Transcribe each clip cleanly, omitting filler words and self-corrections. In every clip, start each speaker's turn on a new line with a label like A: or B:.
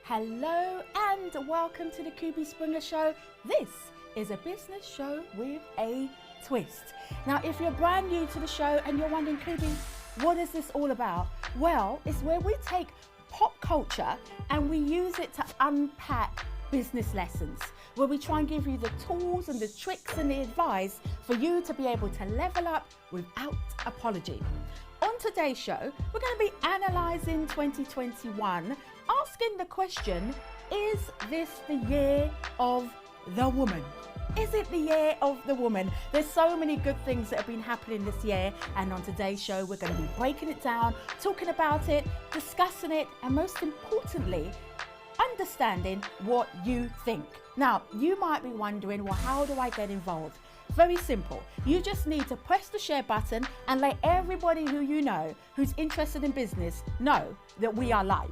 A: Hello and welcome to the Kubi Springer Show. This is a business show with a twist. Now, if you're brand new to the show and you're wondering, Kubi, what is this all about? Well, it's where we take pop culture and we use it to unpack business lessons, where we try and give you the tools and the tricks and the advice for you to be able to level up without apology. On today's show, we're going to be analysing 2021, asking the question, is this the year of the woman? Is it the year of the woman? There's so many good things that have been happening this year, and on today's show, we're going to be breaking it down, talking about it, discussing it, and most importantly, understanding what you think. Now, you might be wondering, well, how do I get involved? Very simple. You just need to press the share button and let everybody who you know who's interested in business know that we are live.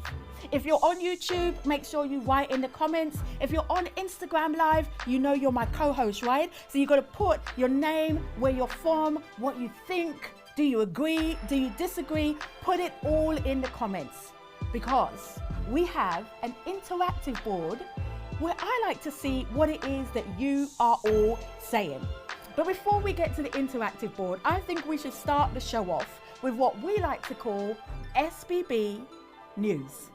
A: If you're on YouTube, make sure you write in the comments. If you're on Instagram Live, you know you're my co-host, right? So you got to put your name, where you're from, what you think. Do you agree? Do you disagree? Put it all in the comments, because we have an interactive board where I like to see what it is that you are all saying. But before we get to the interactive board, I think we should start the show off with what we like to call SBB News.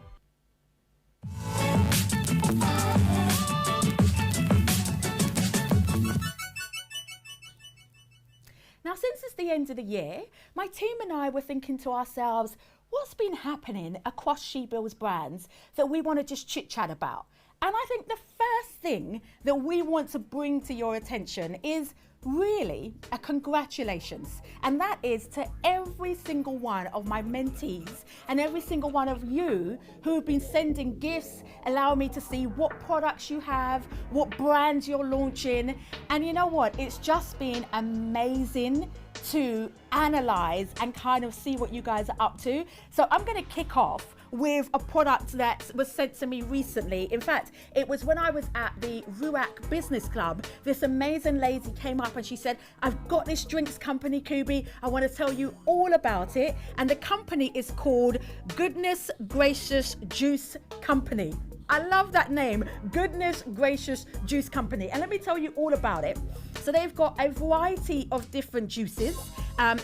A: Now, since it's the end of the year, my team and I were thinking to ourselves, what's been happening across She-Builds brands that we want to just chit-chat about? And I think the first thing that we want to bring to your attention is really a congratulations. And that is to every single one of my mentees and every single one of you who have been sending gifts, allowing me to see what products you have, what brands you're launching. And you know what? It's just been amazing to analyze and kind of see what you guys are up to. So I'm going to kick off with a product that was sent to me recently. In fact, it was when I was at the Ruach Business Club. This amazing lady came up and she said, I've got this drinks company, Kubi. I want to tell you all about it. And the company is called Goodness Gracious Juice Company. I love that name, Goodness Gracious Juice Company. And let me tell you all about it. So they've got a variety of different juices.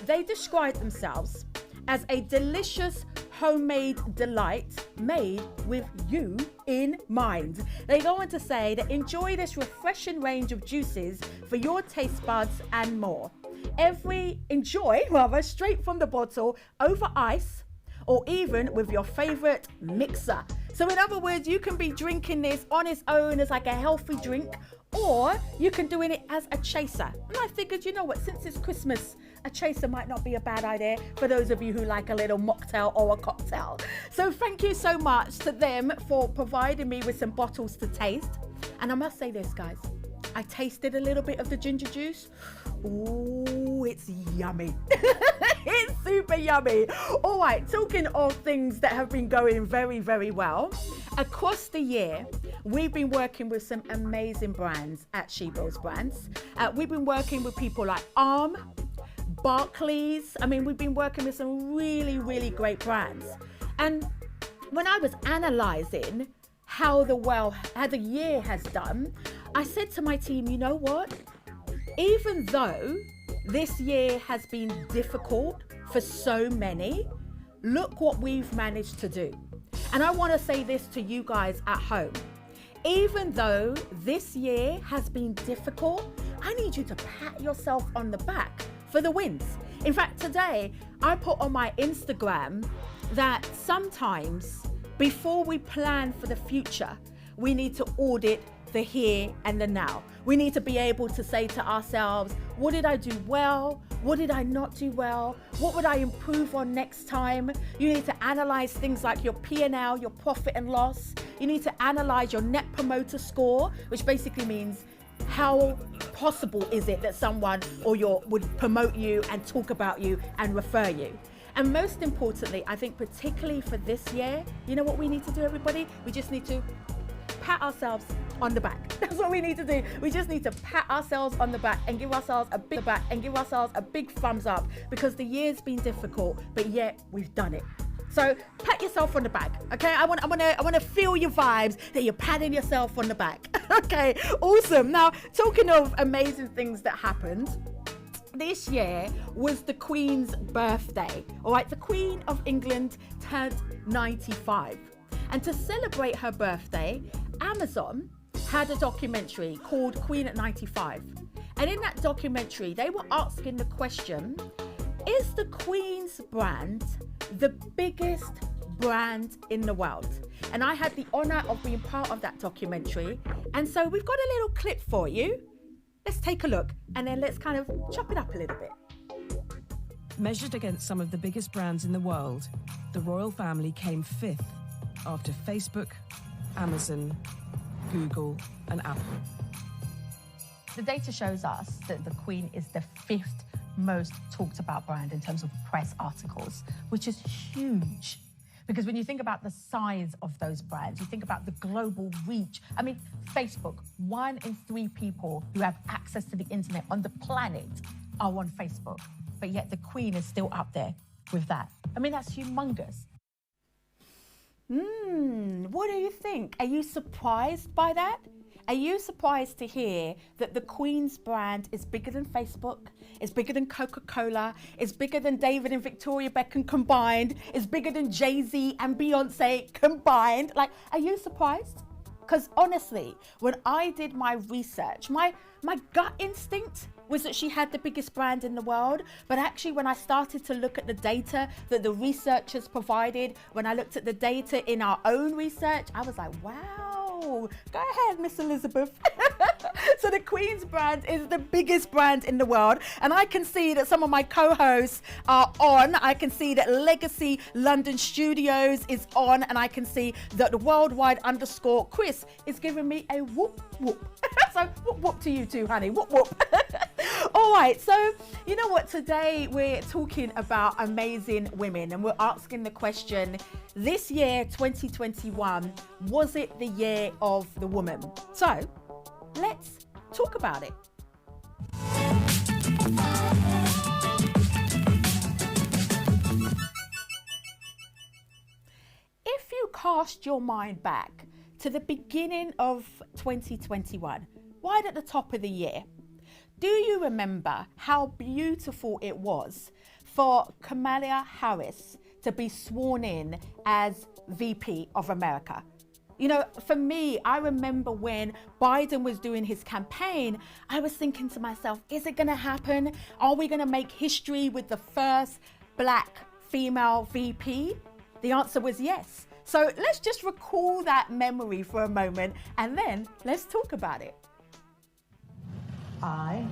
A: They describe themselves as a delicious homemade delight made with you in mind. They go on to say that enjoy this refreshing range of juices for your taste buds and more. Enjoy straight from the bottle, over ice, or even with your favorite mixer. So in other words, you can be drinking this on its own as like a healthy drink, or you can do it as a chaser. And I figured, you know what, since it's Christmas, a chaser might not be a bad idea for those of you who like a little mocktail or a cocktail. So thank you so much to them for providing me with some bottles to taste. And I must say this, guys, I tasted a little bit of the ginger juice. Ooh, it's yummy. It's super yummy. All right, talking of things that have been going very, very well. Across the year, we've been working with some amazing brands at She-Builds Brands. We've been working with people like Arm, Barclays. I mean, we've been working with some really, really great brands. And when I was analysing how the year has done, I said to my team, you know what? Even though this year has been difficult for so many, look what we've managed to do. And I want to say this to you guys at home. Even though this year has been difficult, I need you to pat yourself on the back for the wins. In fact, today I put on my Instagram that sometimes before we plan for the future, we need to audit the here and the now. We need to be able to say to ourselves, what did I do well? What did I not do well? What would I improve on next time? You need to analyze things like your P&L, your profit and loss. You need to analyze your net promoter score, which basically means how possible is it that someone would promote you and talk about you and refer you. And most importantly, I think particularly for this year, you know what we need to do, everybody? We just need to pat ourselves on the back. That's what we need to do. We just need to pat ourselves on the back and give ourselves a big thumbs up, because the year's been difficult, but yet we've done it. So pat yourself on the back, okay? I want to feel your vibes that you're patting yourself on the back. Okay, awesome. Now, talking of amazing things that happened, this year was the Queen's birthday. All right, the Queen of England turned 95. And to celebrate her birthday, Amazon had a documentary called Queen at 95. And in that documentary, they were asking the question, is the Queen's brand the biggest brand in the world? And I had the honor of being part of that documentary. And so we've got a little clip for you. Let's take a look and then let's kind of chop it up a little bit.
B: Measured against some of the biggest brands in the world, the royal family came fifth after Facebook, Amazon, Google, and Apple.
A: The data shows us that the Queen is the fifth most talked about brand in terms of press articles, which is huge. Because when you think about the size of those brands, you think about the global reach. I mean, Facebook, 1 in 3 people who have access to the internet on the planet are on Facebook. But yet the Queen is still up there with that. I mean, that's humongous. What do you think? Are you surprised by that? Are you surprised to hear that the Queen's brand is bigger than Facebook, is bigger than Coca-Cola, is bigger than David and Victoria Beckham combined, is bigger than Jay-Z and Beyonce combined? Like, are you surprised? Because honestly, when I did my research, my gut instinct was that she had the biggest brand in the world. But actually, when I started to look at the data that the researchers provided, when I looked at the data in our own research, I was like, wow, go ahead, Miss Elizabeth. So the Queen's brand is the biggest brand in the world. And I can see that some of my co-hosts are on. I can see that Legacy London Studios is on. And I can see that the worldwide _ Chris is giving me a whoop whoop. So whoop whoop to you too, honey. Whoop whoop. All right, so you know what? Today we're talking about amazing women and we're asking the question, this year, 2021, was it the year of the woman? So let's talk about it. If you cast your mind back to the beginning of 2021, right at the top of the year, do you remember how beautiful it was for Kamala Harris to be sworn in as VP of America? You know, for me, I remember when Biden was doing his campaign, I was thinking to myself, is it going to happen? Are we going to make history with the first Black female VP? The answer was yes. So let's just recall that memory for a moment and then let's talk about it.
C: I,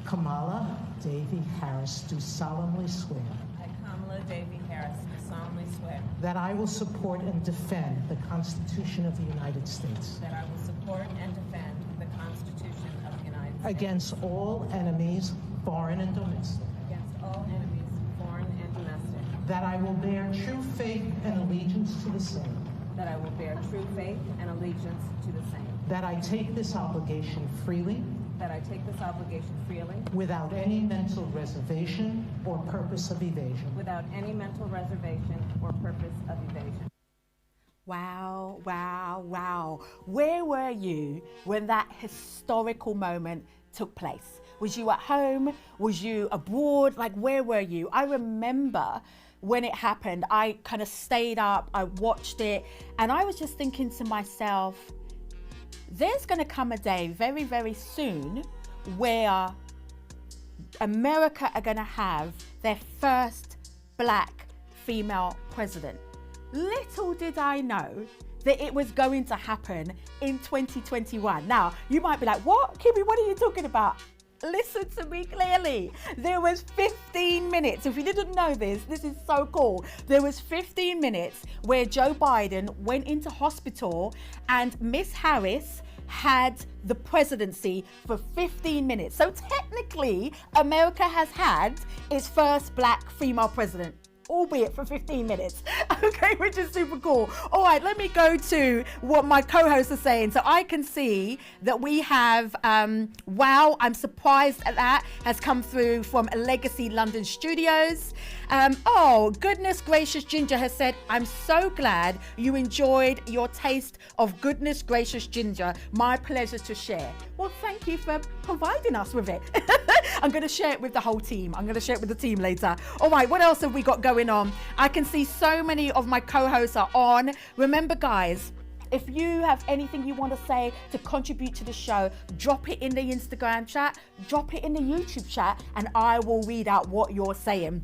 C: Kamala Davy Harris, do solemnly swear.
D: I, Kamala Davy Harris, do solemnly swear.
C: That I will support and defend the Constitution of the United States.
D: That I will support and defend the Constitution of the United States.
C: Against all enemies, foreign and domestic.
D: Against all enemies, foreign and domestic.
C: That I will bear true faith and allegiance to the same.
D: That I will bear true faith and allegiance to the same.
C: That I take this obligation freely.
D: That I take this obligation freely.
C: Without any mental reservation or purpose of evasion.
D: Without any mental reservation or purpose of evasion.
A: Wow, wow, wow. Where were you when that historical moment took place? Was you at home? Was you abroad? Like, where were you? I remember when it happened, I kind of stayed up, I watched it, and I was just thinking to myself, there's going to come a day very, very soon where America are going to have their first Black female president. Little did I know that it was going to happen in 2021. Now, you might be like, what? Kubi, what are you talking about? Listen to me clearly. There was 15 minutes. If you didn't know this is so cool. There was 15 minutes where Joe Biden went into hospital and Miss Harris had the presidency for 15 minutes. So technically, America has had its first Black female president. albeit for 15 minutes. Okay, which is super cool. All right, let me go to what my co-hosts are saying. So I can see that we have, wow, I'm surprised at that, has come through from Legacy London Studios. Oh, goodness gracious, Ginger has said, I'm so glad you enjoyed your taste of goodness gracious Ginger. My pleasure to share. Well, thank you for providing us with it. I'm going to share it with the whole team. I'm going to share it with the team later. All right, what else have we got going on? I can see so many of my co-hosts are on. Remember, guys, if you have anything you want to say to contribute to the show, drop it in the Instagram chat, drop it in the YouTube chat, and I will read out what you're saying.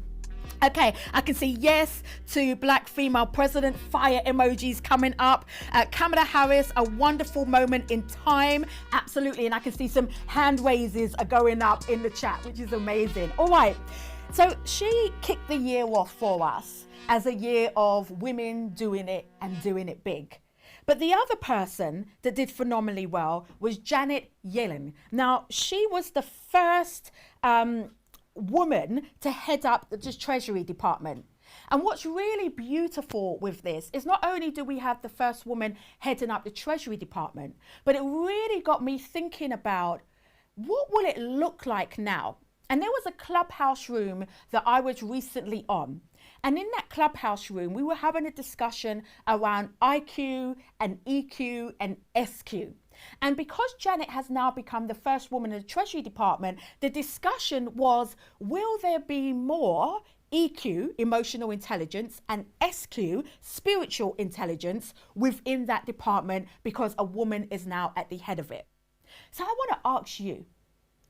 A: Okay, I can see yes to Black female president, fire emojis coming up. Kamala Harris, a wonderful moment in time. Absolutely, and I can see some hand raises are going up in the chat, which is amazing. All right, so she kicked the year off for us as a year of women doing it and doing it big. But the other person that did phenomenally well was Janet Yellen. Now, she was the first woman to head up the Treasury Department. And what's really beautiful with this is not only do we have the first woman heading up the Treasury Department, but it really got me thinking about what will it look like now? And there was a clubhouse room that I was recently on. And in that clubhouse room, we were having a discussion around IQ and EQ and SQ. And because Janet has now become the first woman in the Treasury Department, the discussion was, will there be more EQ, emotional intelligence, and SQ, spiritual intelligence, within that department because a woman is now at the head of it? So I want to ask you,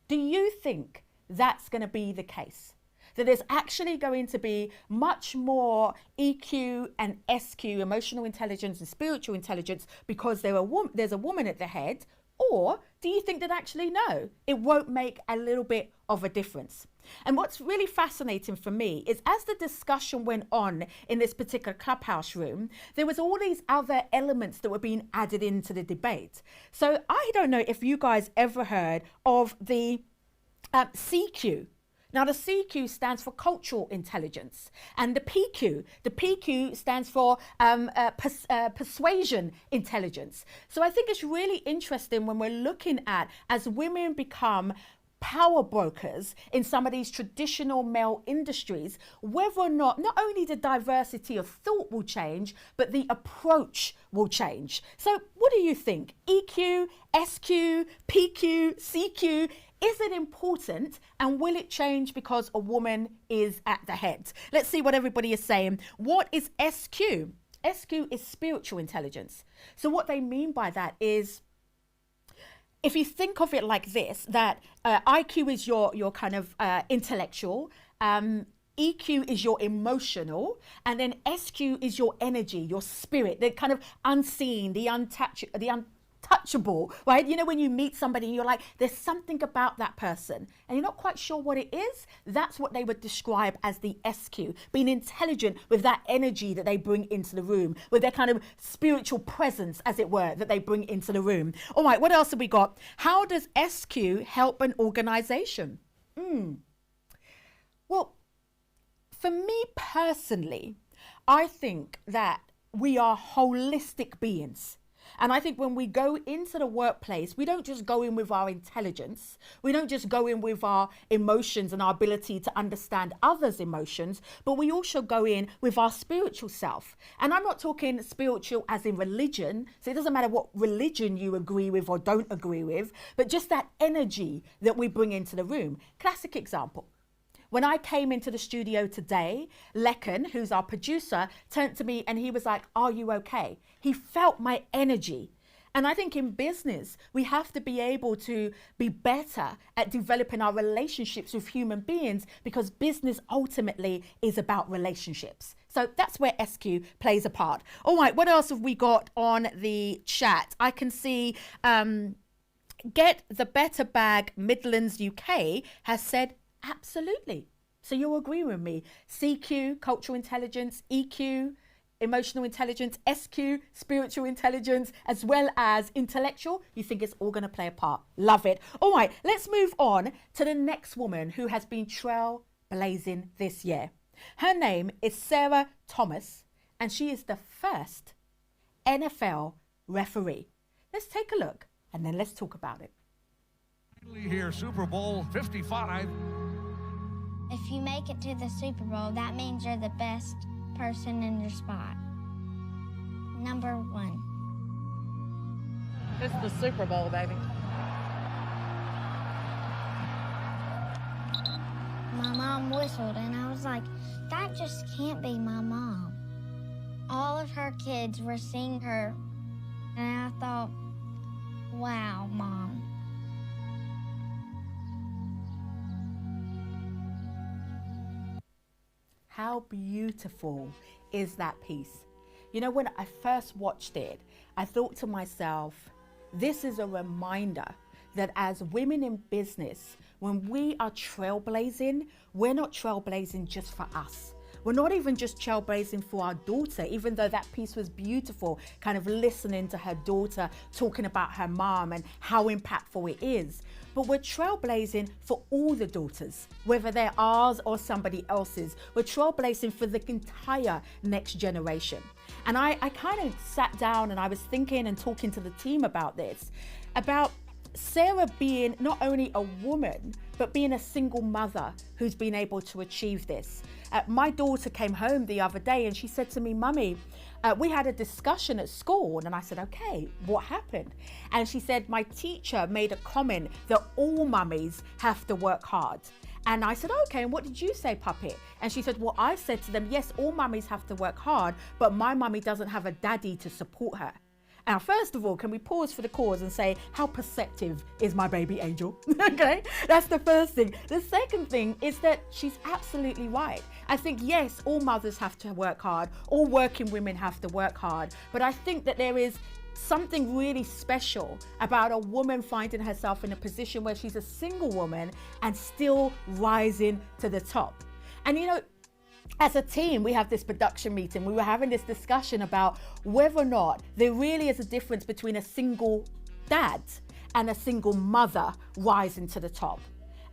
A: do you think that's going to be the case? That there's actually going to be much more EQ and SQ, emotional intelligence and spiritual intelligence, because there's a woman at the head? Or do you think that actually, no, it won't make a little bit of a difference? And what's really fascinating for me is as the discussion went on in this particular clubhouse room, there was all these other elements that were being added into the debate. So I don't know if you guys ever heard of the CQ. Now, the CQ stands for cultural intelligence, and the PQ stands for persuasion intelligence. So I think it's really interesting when we're looking at, as women become power brokers in some of these traditional male industries, whether or not only the diversity of thought will change, but the approach will change. So what do you think? EQ, SQ, PQ, CQ, is it important, and will it change because a woman is at the head? Let's see what everybody is saying. What is SQ? SQ is spiritual intelligence. So what they mean by that is, if you think of it like this, that IQ is your kind of intellectual, EQ is your emotional, and then SQ is your energy, your spirit, the kind of unseen, the untouchable, right? You know, when you meet somebody and you're like, there's something about that person and you're not quite sure what it is. That's what they would describe as the SQ, being intelligent with that energy that they bring into the room, with their kind of spiritual presence, as it were, that they bring into the room. All right, what else have we got? How does SQ help an organization? Well, for me personally, I think that we are holistic beings. And I think when we go into the workplace, we don't just go in with our intelligence. We don't just go in with our emotions and our ability to understand others' emotions, but we also go in with our spiritual self. And I'm not talking spiritual as in religion. So it doesn't matter what religion you agree with or don't agree with, but just that energy that we bring into the room. Classic example. When I came into the studio today, Lekan, who's our producer, turned to me and he was like, "Are you okay?" He felt my energy. And I think in business, we have to be able to be better at developing our relationships with human beings, because business ultimately is about relationships. So that's where SQ plays a part. All right, what else have we got on the chat? I can see Get the Better Bag Midlands UK has said, absolutely. So you'll agree with me. CQ, cultural intelligence, EQ, emotional intelligence, SQ, spiritual intelligence, as well as intellectual. You think it's all going to play a part. Love it. All right, let's move on to the next woman who has been trailblazing this year. Her name is Sarah Thomas, and she is the first NFL referee. Let's take a look, and then let's talk about it.
E: Here, Super Bowl 55.
F: If you make it to the Super Bowl, that means you're the best person in your spot. Number 1.
D: It's the Super Bowl, baby.
F: My mom whistled, and I was like, that just can't be my mom. All of her kids were seeing her, and I thought, wow, Mom.
A: How beautiful is that piece? You know, when I first watched it, I thought to myself, this is a reminder that as women in business, when we are trailblazing, we're not trailblazing just for us. We're not even just trailblazing for our daughter, even though that piece was beautiful, kind of listening to her daughter talking about her mom and how impactful it is. But we're trailblazing for all the daughters, whether they're ours or somebody else's. We're trailblazing for the entire next generation. And I kind of sat down and I was thinking and talking to the team about this, about Sarah being not only a woman, but being a single mother who's been able to achieve this. My daughter came home the other day and she said to me, Mummy, we had a discussion at school. And I said, okay, what happened? And she said, my teacher made a comment that all mummies have to work hard. And I said, okay, and what did you say, Puppet? And she said, well, I said to them, yes, all mummies have to work hard, but my mummy doesn't have a daddy to support her. Now, first of all, can we pause for the cause and say, how perceptive is my baby angel? Okay, that's the first thing. The second thing is that she's absolutely right. I think, yes, all mothers have to work hard, all working women have to work hard, but I think that there is something really special about a woman finding herself in a position where she's a single woman and still rising to the top. And you know, as a team, we have this production meeting. We were having this discussion about whether or not there really is a difference between a single dad and a single mother rising to the top.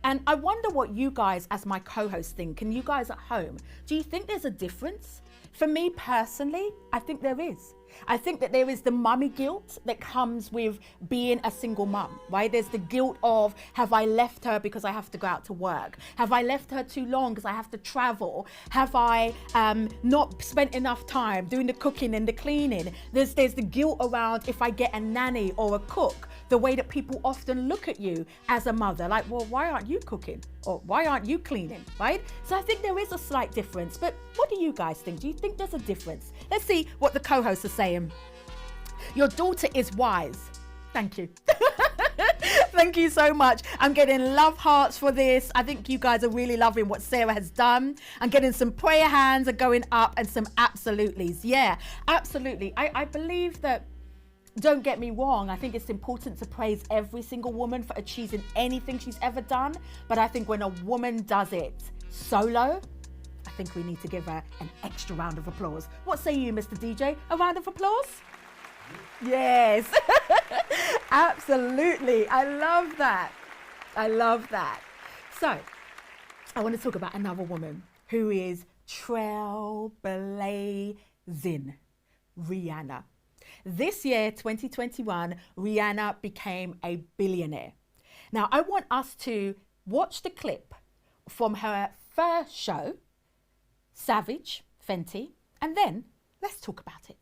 A: And I wonder what you guys, as my co-host, think. And you guys at home, do you think there's a difference? For me personally, I think there is. I think that there is the mummy guilt that comes with being a single mum, right? There's the guilt of, have I left her because I have to go out to work? Have I left her too long because I have to travel? Have I not spent enough time doing the cooking and the cleaning? There's the guilt around if I get a nanny or a cook, the way that people often look at you as a mother, like, well, why aren't you cooking? Or why aren't you cleaning, right? So I think there is a slight difference, but what do you guys think? Do you think there's a difference? Let's see what the co-hosts are saying. Your daughter is wise. Thank you. Thank you so much. I'm getting love hearts for this. I think you guys are really loving what Sarah has done. I'm getting some prayer hands are going up and some absolutelys. Yeah, absolutely. I believe that, don't get me wrong, I think it's important to praise every single woman for achieving anything she's ever done. But I think when a woman does it solo, I think we need to give her an extra round of applause. What say you, Mr. DJ? A round of applause? Yes. Absolutely. I love that. I love that. So, I want to talk about another woman who is trailblazing, Rihanna. This year, 2021, Rihanna became a billionaire. Now, I want us to watch the clip from her first show, Savage, Fenty, and then let's talk about it.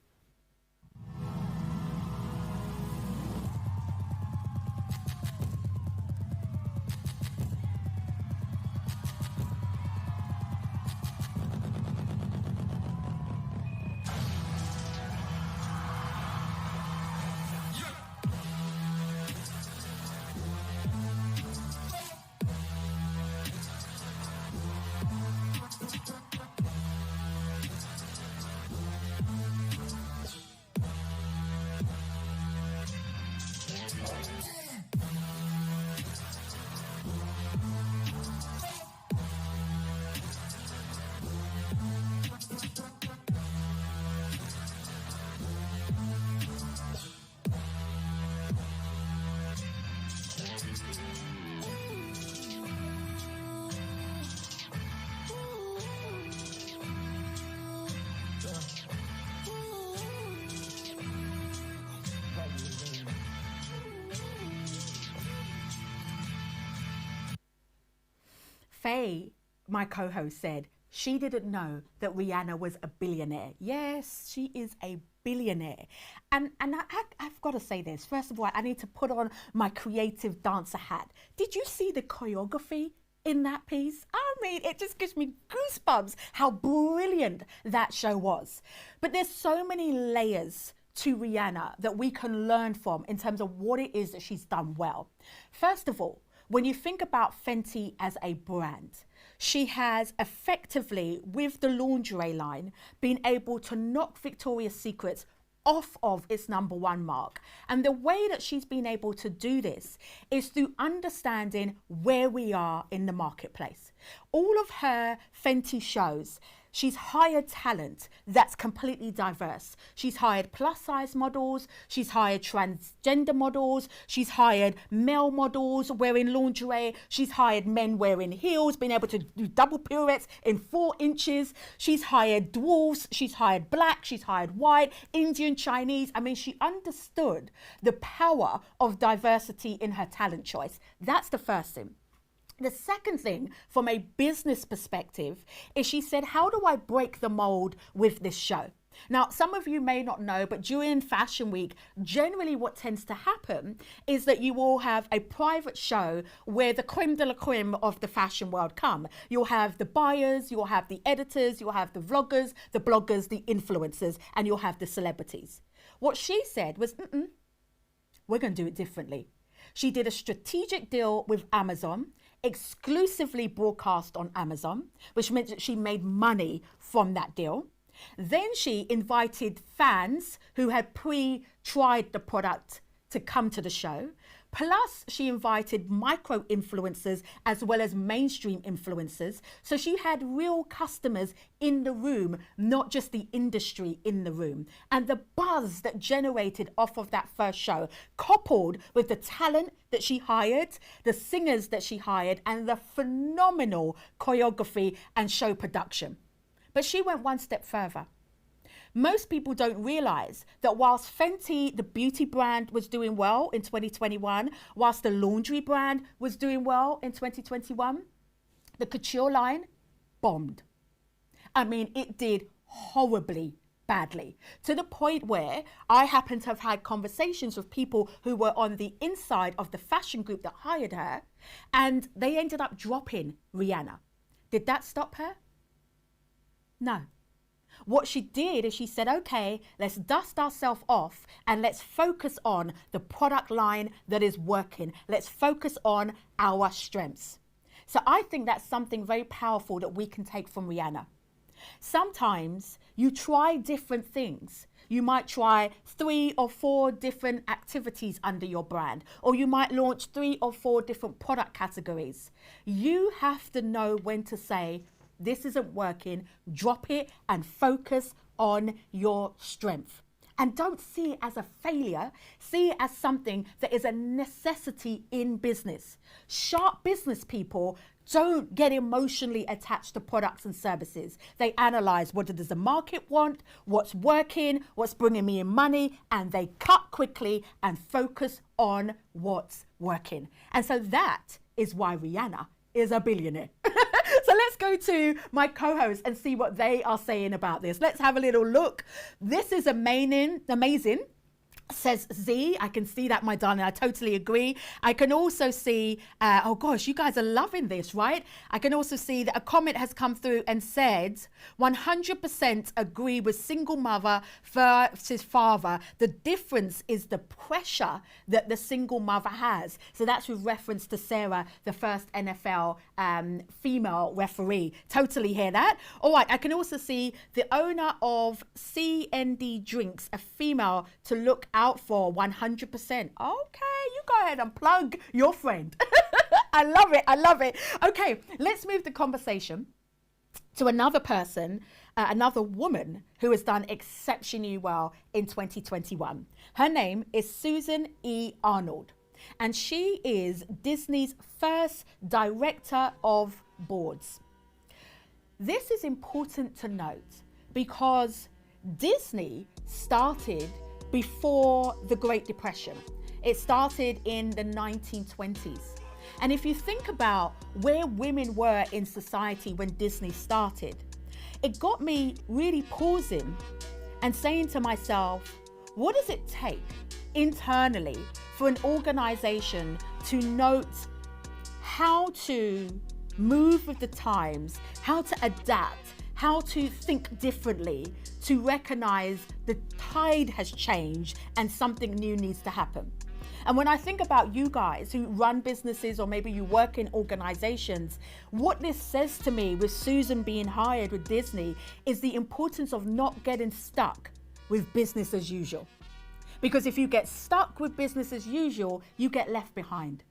A: Faye, my co-host, said she didn't know that Rihanna was a billionaire. Yes, she is a billionaire. And I've got to say this. First of all, I need to put on my creative dancer hat. Did you see the choreography in that piece? I mean, it just gives me goosebumps how brilliant that show was. But there's so many layers to Rihanna that we can learn from in terms of what it is that she's done well. First of all, when you think about Fenty as a brand, she has effectively, with the lingerie line, been able to knock Victoria's Secret off of its #1 mark. And the way that she's been able to do this is through understanding where we are in the marketplace. All of her Fenty shows, she's hired talent that's completely diverse. She's hired plus size models, she's hired transgender models, she's hired male models wearing lingerie, she's hired men wearing heels, being able to do double pirouettes in 4 inches. She's hired dwarfs, she's hired black, she's hired white, Indian, Chinese. I mean, she understood the power of diversity in her talent choice. That's the first thing. The second thing, from a business perspective, is she said, how do I break the mold with this show? Now, some of you may not know, but during Fashion Week, generally what tends to happen is that you will have a private show where the creme de la creme of the fashion world come. You'll have the buyers, you'll have the editors, you'll have the vloggers, the bloggers, the influencers, and you'll have the celebrities. What she said was, we're going to do it differently. She did a strategic deal with Amazon, exclusively broadcast on Amazon, which meant that she made money from that deal. Then she invited fans who had pre-tried the product to come to the show. Plus, she invited micro influencers as well as mainstream influencers. So she had real customers in the room, not just the industry in the room. And the buzz that generated off of that first show, coupled with the talent that she hired, the singers that she hired, and the phenomenal choreography and show production. But she went one step further. Most people don't realize that whilst Fenty, the beauty brand, was doing well in 2021, whilst the laundry brand was doing well in 2021, the couture line bombed. I mean, it did horribly badly, to the point where I happen to have had conversations with people who were on the inside of the fashion group that hired her, and they ended up dropping Rihanna. Did that stop her? No. What she did is she said, okay, let's dust ourselves off and let's focus on the product line that is working. Let's focus on our strengths. So I think that's something very powerful that we can take from Rihanna. Sometimes you try different things. You might try 3 or 4 different activities under your brand, or you might launch 3 or 4 different product categories. You have to know when to say, this isn't working, drop it and focus on your strength. And don't see it as a failure, see it as something that is a necessity in business. Sharp business people don't get emotionally attached to products and services. They analyze, what does the market want, what's working, what's bringing me in money, and they cut quickly and focus on what's working. And so that is why Rihanna is a billionaire. So let's go to my co-hosts and see what they are saying about this. Let's have a little look. This is amazing. Says Z. I can see that, my darling. I totally agree. I can also see, oh gosh, you guys are loving this, right? I can also see that a comment has come through and said, 100% agree with single mother versus father. The difference is the pressure that the single mother has. So that's with reference to Sarah, the first NFL female referee. Totally hear that. All right. I can also see the owner of CND Drinks, a female to look out for, 100%. Okay, you go ahead and plug your friend. I love it. I love it. Okay, let's move the conversation to another person, another woman who has done exceptionally well in 2021. Her name is Susan E. Arnold, and she is Disney's first director of boards. This is important to note because Disney started before the Great Depression. It started in the 1920s. And if you think about where women were in society when Disney started, it got me really pausing and saying to myself, what does it take internally for an organization to note how to move with the times, how to adapt, how to think differently, to recognize the tide has changed and something new needs to happen? And when I think about you guys who run businesses or maybe you work in organizations, what this says to me with Susan being hired with Disney is the importance of not getting stuck with business as usual. Because if you get stuck with business as usual, you get left behind.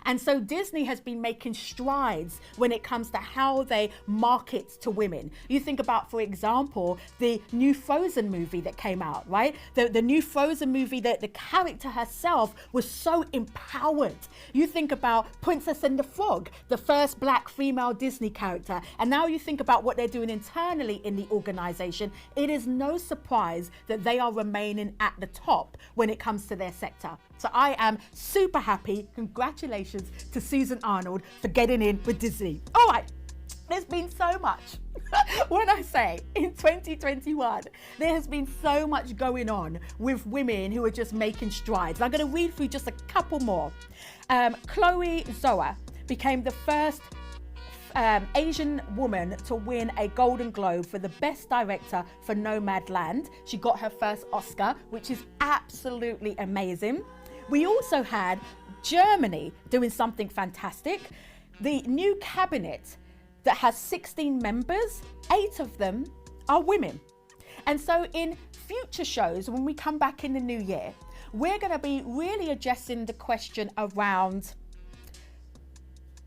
A: And so Disney has been making strides when it comes to how they market to women. You think about, for example, the new Frozen movie that came out, right? The new Frozen movie, that the character herself was so empowered. You think about Princess and the Frog, the first black female Disney character. And now you think about what they're doing internally in the organization. It is no surprise that they are remaining at the top when it comes to their sector. So I am super happy. Congratulations to Susan Arnold for getting in with Disney. All right, there's been so much. When I say in 2021, there has been so much going on with women who are just making strides. I'm going to read through just a couple more. Chloe Zhao became the first Asian woman to win a Golden Globe for the Best Director for Nomadland. She got her first Oscar, which is absolutely amazing. We also had Germany doing something fantastic. The new cabinet that has 16 members, 8 of them are women. And so in future shows, when we come back in the new year, we're going to be really addressing the question around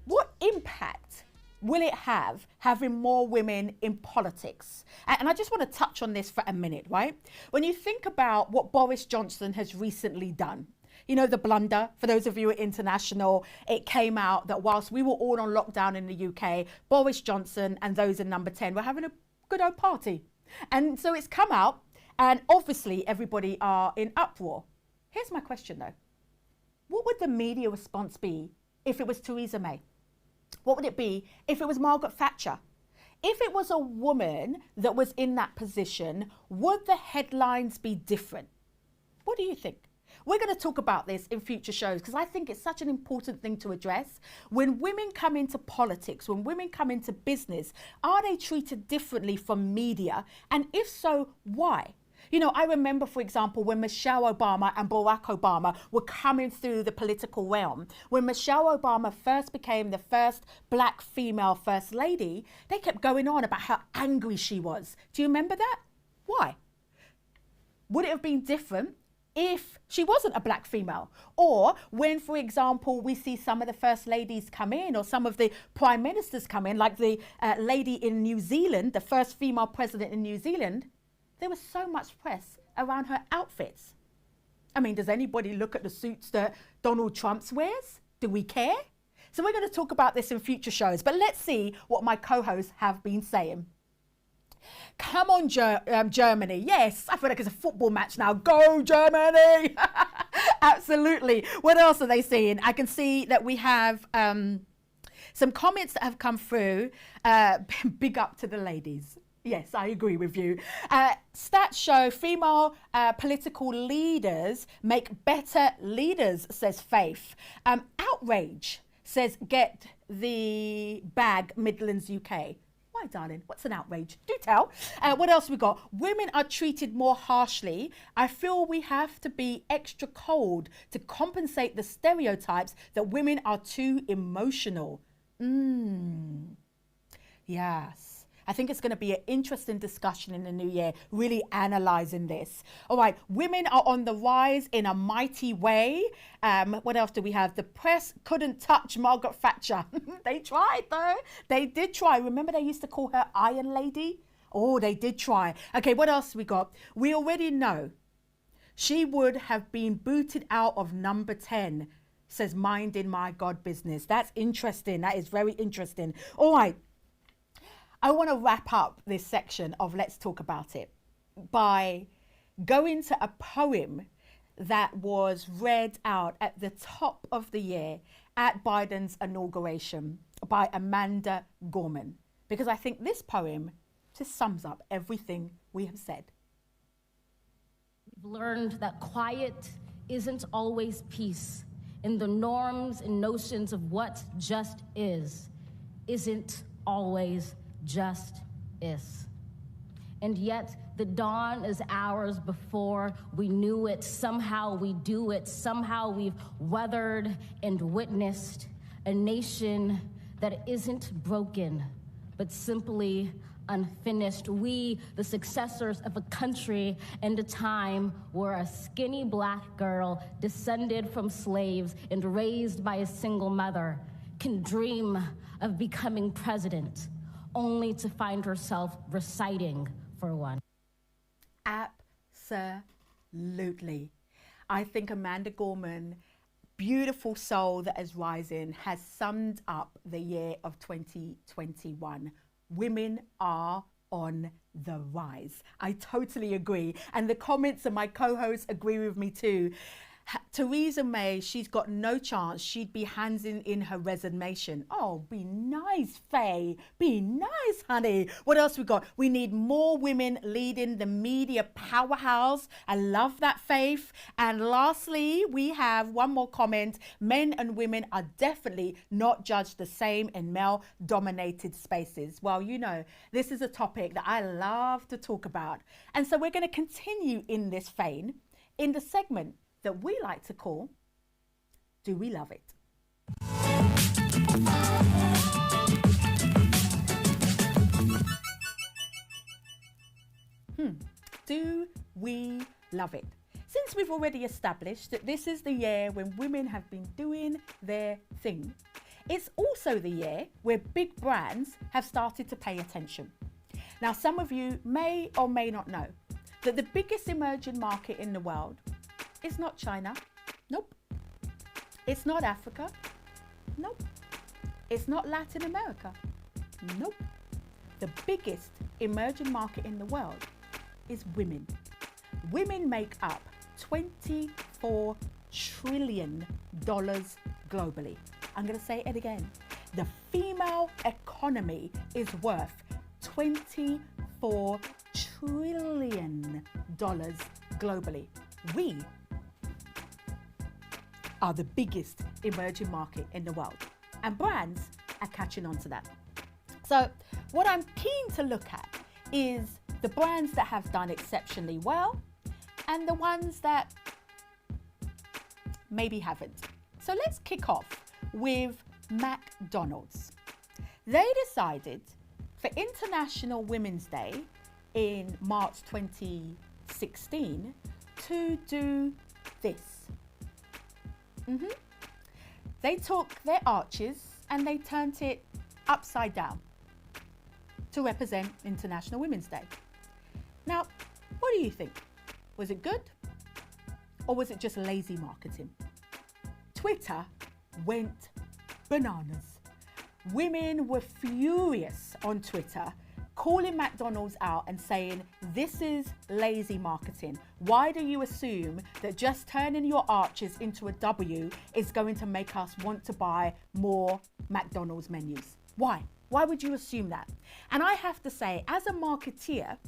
A: what impact will it have having more women in politics? And I just want to touch on this for a minute, right? When you think about what Boris Johnson has recently done, you know, the blunder, for those of you at International, it came out that whilst we were all on lockdown in the UK, Boris Johnson and those in number 10 were having a good old party. And so it's come out, and obviously everybody are in uproar. Here's my question though. What would the media response be if it was Theresa May? What would it be if it was Margaret Thatcher? If it was a woman that was in that position, would the headlines be different? What do you think? We're going to talk about this in future shows because I think it's such an important thing to address. When women come into politics, when women come into business, are they treated differently from media? And if so, why? You know, I remember, for example, when Michelle Obama and Barack Obama were coming through the political realm. When Michelle Obama first became the first black female first lady, they kept going on about how angry she was. Do you remember that? Why? Would it have been different if she wasn't a black female? Or when, for example, we see some of the first ladies come in or some of the prime ministers come in, like the lady in New Zealand, the first female president in New Zealand, there was so much press around her outfits. I mean, does anybody look at the suits that Donald Trump wears? Do we care? So we're going to talk about this in future shows, but let's see what my co-hosts have been saying. Come on, Germany. Yes, I feel like it's a football match now. Go, Germany. Absolutely. What else are they saying? I can see that we have some comments that have come through. Big up to the ladies. Yes, I agree with you. Stats show female political leaders make better leaders, says Faith. Outrage says get the bag, Midlands, UK. Why, darling? What's an outrage? Do tell. What else we got? Women are treated more harshly. I feel we have to be extra cold to compensate the stereotypes that women are too emotional. Yes. I think it's going to be an interesting discussion in the new year, really analysing this. All right, women are on the rise in a mighty way. What else do we have? The press couldn't touch Margaret Thatcher. They tried, though. They did try. Remember they used to call her Iron Lady? Oh, they did try. Okay, what else we got? We already know she would have been booted out of number 10, says Minding My God Business. That's interesting. That is very interesting. All right. I want to wrap up this section of Let's Talk About It by going to a poem that was read out at the top of the year at Biden's inauguration by Amanda Gorman, because I think this poem just sums up everything we have said.
G: We've learned that quiet isn't always peace, and the norms and notions of what just is isn't always just is. And yet the dawn is ours before we knew it. Somehow we do it. Somehow we've weathered and witnessed a nation that isn't broken, but simply unfinished. We, the successors of a country and a time where a skinny black girl descended from slaves and raised by a single mother can dream of becoming president, only to find herself reciting for one.
A: Absolutely. I think Amanda Gorman, beautiful soul that is rising, has summed up the year of 2021. Women are on the rise. I totally agree. And the comments and my co-hosts agree with me too. Theresa May, she's got no chance. She'd be handing in her resignation. Oh, be nice, Faye. Be nice, honey. What else we got? We need more women leading the media powerhouse. I love that, Faith. And lastly, we have one more comment. Men and women are definitely not judged the same in male-dominated spaces. Well, you know, this is a topic that I love to talk about. And so we're going to continue in this vein in the segment that we like to call, Do We Love It? Do we love it? Since we've already established that this is the year when women have been doing their thing, it's also the year where big brands have started to pay attention. Now, some of you may or may not know that the biggest emerging market in the world is not China. Nope. It's not Africa. Nope. It's not Latin America. Nope. The biggest emerging market in the world is women. Women make up $24 trillion globally. I'm going to say it again. The female economy is worth $24 trillion globally. We are the biggest emerging market in the world, and brands are catching on to that. So what I'm keen to look at is the brands that have done exceptionally well and the ones that maybe haven't. So let's kick off with McDonald's. They decided for International Women's Day in March 2016 to do this. They took their arches and they turned it upside down to represent International Women's Day. Now, what do you think? Was it good? Or was it just lazy marketing? Twitter went bananas. Women were furious on Twitter, calling McDonald's out and saying, this is lazy marketing. Why do you assume that just turning your arches into a W is going to make us want to buy more McDonald's menus? Why? Why would you assume that? And I have to say, as a marketeer,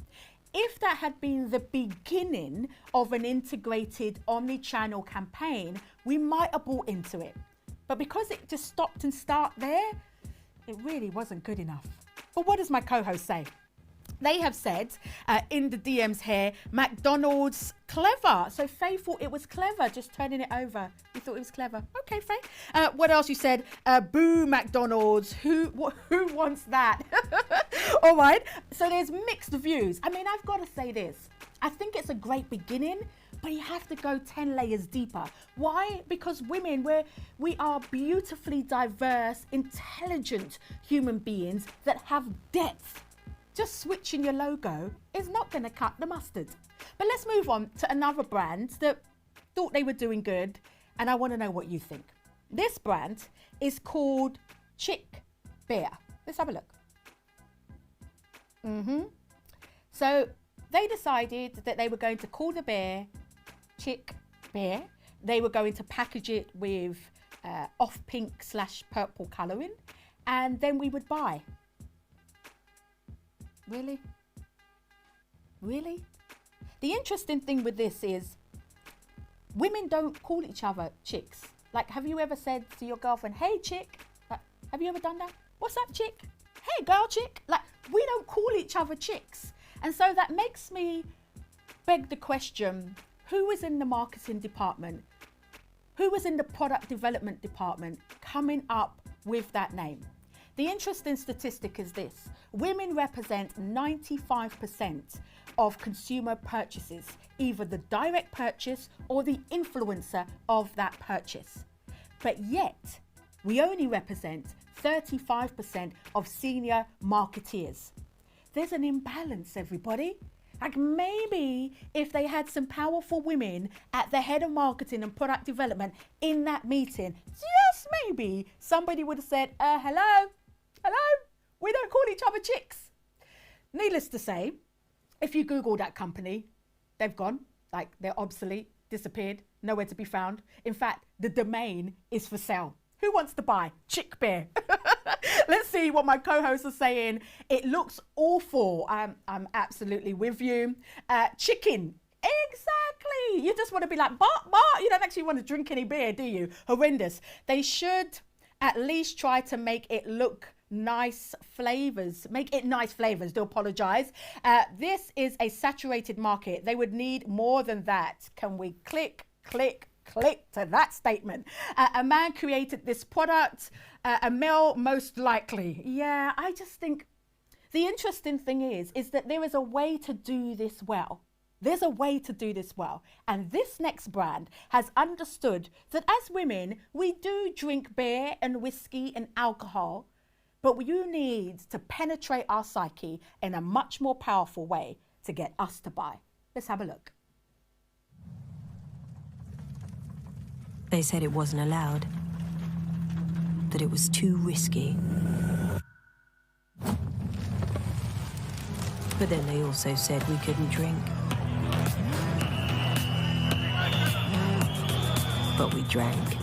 A: if that had been the beginning of an integrated omni-channel campaign, we might have bought into it. But because it just stopped and started there, it really wasn't good enough. But what does my co-host say? They have said in the DMs here, McDonald's clever. So Faye thought it was clever, just turning it over. You thought it was clever. Okay, Faye. What else you said? Boo McDonald's. Who wants that? All right. So there's mixed views. I mean, I've got to say this. I think it's a great beginning, but you have to go 10 layers deeper. Why? Because women, we are beautifully diverse, intelligent human beings that have depth. Just switching your logo is not going to cut the mustard. But let's move on to another brand that thought they were doing good, and I want to know what you think. This brand is called Chick Bear. Let's have a look. So they decided that they were going to call the bear Chick Bear. They were going to package it with off pink / purple colouring, and then we would buy. Really? Really? The interesting thing with this is women don't call each other chicks. Like, have you ever said to your girlfriend, hey chick? Like, have you ever done that? What's up chick? Hey girl chick? Like, we don't call each other chicks. And so that makes me beg the question, who is in the marketing department? Who was in the product development department coming up with that name? The interesting statistic is this: women represent 95% of consumer purchases, either the direct purchase or the influencer of that purchase. But yet, we only represent 35% of senior marketeers. There's an imbalance, everybody. Like, maybe if they had some powerful women at the head of marketing and product development in that meeting, just maybe somebody would have said, hello, we don't call each other chicks. Needless to say, if you Google that company, they've gone, like they're obsolete, disappeared, nowhere to be found. In fact, the domain is for sale. Who wants to buy? Chick bear. Let's see what my co-hosts are saying. It looks awful. I'm absolutely with you. Chicken. Exactly. You just want to be like, but, you don't actually want to drink any beer, do you? Horrendous. They should at least try to make it look nice flavors. Make it nice flavors. Do apologize. This is a saturated market. They would need more than that. Can we click to that statement? A man created this product, a male most likely. Yeah, I just think the interesting thing is that there is a way to do this well. There's a way to do this well. And this next brand has understood that as women, we do drink beer and whiskey and alcohol, but you need to penetrate our psyche in a much more powerful way to get us to buy. Let's have a look.
H: They said it wasn't allowed, that it was too risky. But then they also said we couldn't drink. But we drank.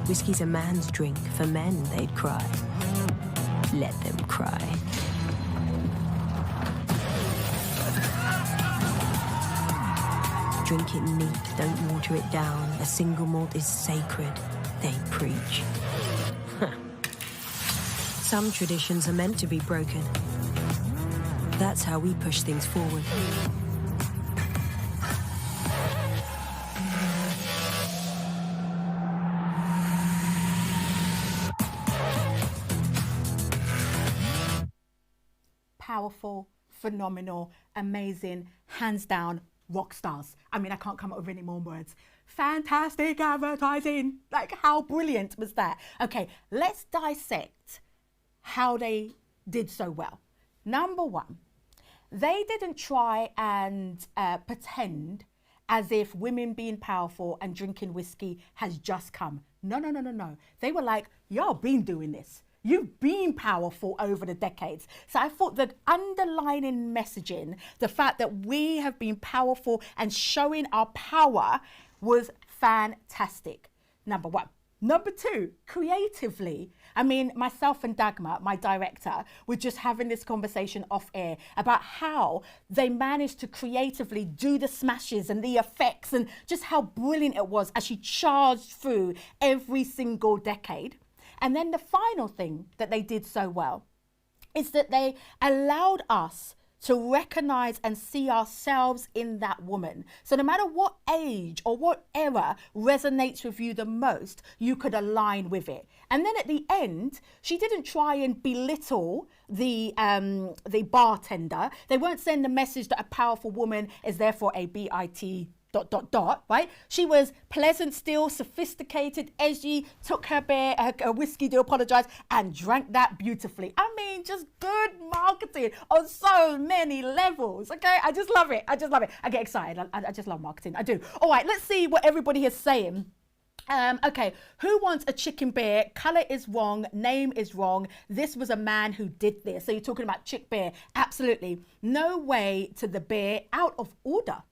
H: Whiskey's a man's drink. For men, they'd cry. Let them cry. Drink it neat, don't water it down. A single malt is sacred, they preach. Some traditions are meant to be broken. That's how we push things forward.
A: Powerful, phenomenal, amazing, hands down, rock stars. I mean, I can't come up with any more words. Fantastic advertising. Like, how brilliant was that? Okay, let's dissect how they did so well. Number one, they didn't try and pretend as if women being powerful and drinking whiskey has just come. No. They were like, y'all been doing this. You've been powerful over the decades. So I thought the underlying messaging, the fact that we have been powerful and showing our power was fantastic. Number one. Number two, creatively. I mean, myself and Dagmar, my director, were just having this conversation off air about how they managed to creatively do the smashes and the effects and just how brilliant it was as she charged through every single decade. And then the final thing that they did so well is that they allowed us to recognize and see ourselves in that woman. So no matter what age or what era resonates with you the most, you could align with it. And then at the end, she didn't try and belittle the bartender. They weren't sending the message that a powerful woman is therefore a BIT ... right? She was pleasant still, sophisticated, edgy, took her beer, her whiskey, do apologize, and drank that beautifully. I mean, just good marketing on so many levels, okay? I just love it. I get excited. I just love marketing. I do. All right, let's see what everybody is saying Okay, who wants a chicken beer? Colour is wrong, name is wrong. This was a man who did this. So you're talking about chick beer. Absolutely. No way to the beer, out of order.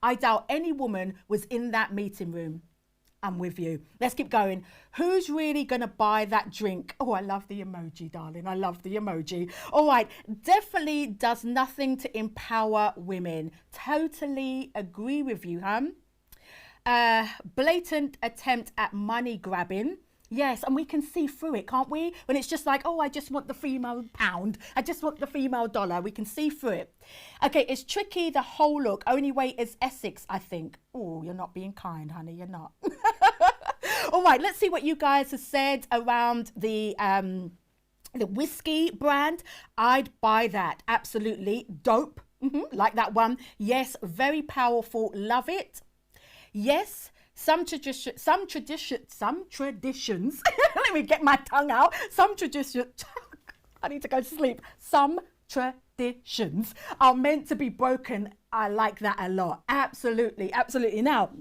A: I doubt any woman was in that meeting room. I'm with you. Let's keep going. Who's really going to buy that drink? Oh, I love the emoji, darling. I love the emoji. All right. Definitely does nothing to empower women. Totally agree with you, huh? Blatant attempt at money grabbing. Yes, and we can see through it, can't we? When it's just like, oh, I just want the female pound. I just want the female dollar. We can see through it. Okay, it's tricky, the whole look. Only way is Essex, I think. Oh, you're not being kind, honey. You're not. All right, let's see what you guys have said around the whiskey brand. I'd buy that. Absolutely. Dope. Like that one. Yes, very powerful. Love it. Yes, some traditions, let me get my tongue out. Some traditions, I need to go to sleep. Some traditions are meant to be broken. I like that a lot. Absolutely, absolutely. Now,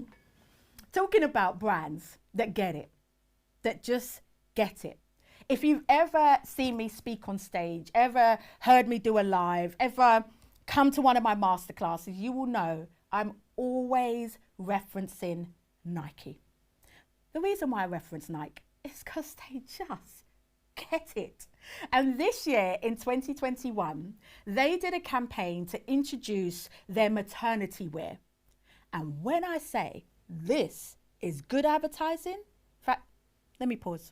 A: talking about brands that get it, that just get it. If you've ever seen me speak on stage, ever heard me do a live, ever come to one of my masterclasses, you will know I'm always referencing Nike. The reason why I reference Nike is because they just get it. And this year in 2021, they did a campaign to introduce their maternity wear. And when I say this is good advertising, in fact, let me pause.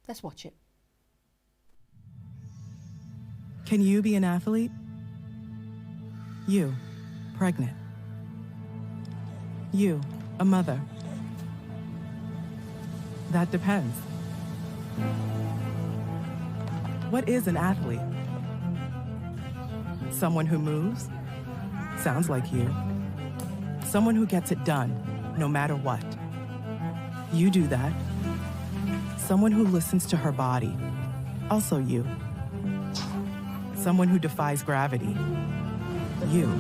A: Let's watch it.
I: Can you be an athlete? You, pregnant. You, a mother. That depends. What is an athlete? Someone who moves? Sounds like you. Someone who gets it done, no matter what. You do that. Someone who listens to her body. Also you. Someone who defies gravity. You.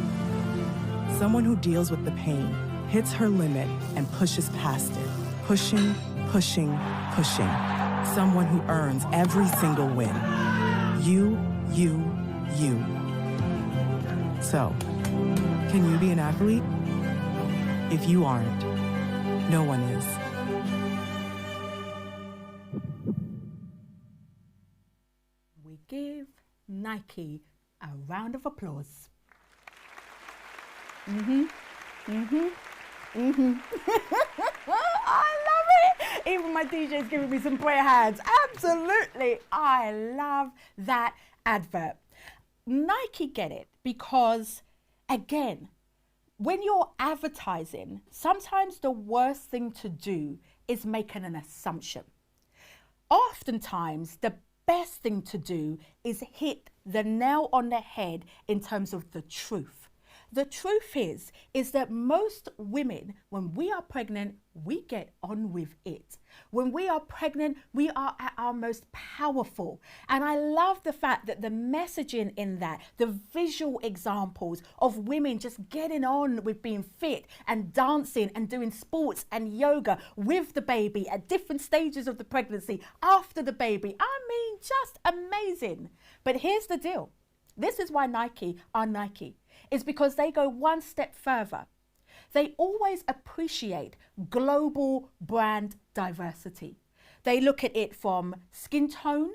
I: Someone who deals with the pain, hits her limit, and pushes past it. Pushing, pushing, pushing. Someone who earns every single win. You. So, can you be an athlete? If you aren't, no one is.
A: We give Nike a round of applause. I love it. Even my DJ is giving me some prayer hands. Absolutely. I love that advert. Nike get it because, again, when you're advertising, sometimes the worst thing to do is make an assumption. Oftentimes, the best thing to do is hit the nail on the head in terms of the truth. The truth is that most women, when we are pregnant, we get on with it. When we are pregnant, we are at our most powerful. And I love the fact that the messaging in that, the visual examples of women just getting on with being fit and dancing and doing sports and yoga with the baby at different stages of the pregnancy, after the baby. I mean, just amazing. But here's the deal. This is why Nike are Nike. Is because they go one step further. They always appreciate global brand diversity. They look at it from skin tone.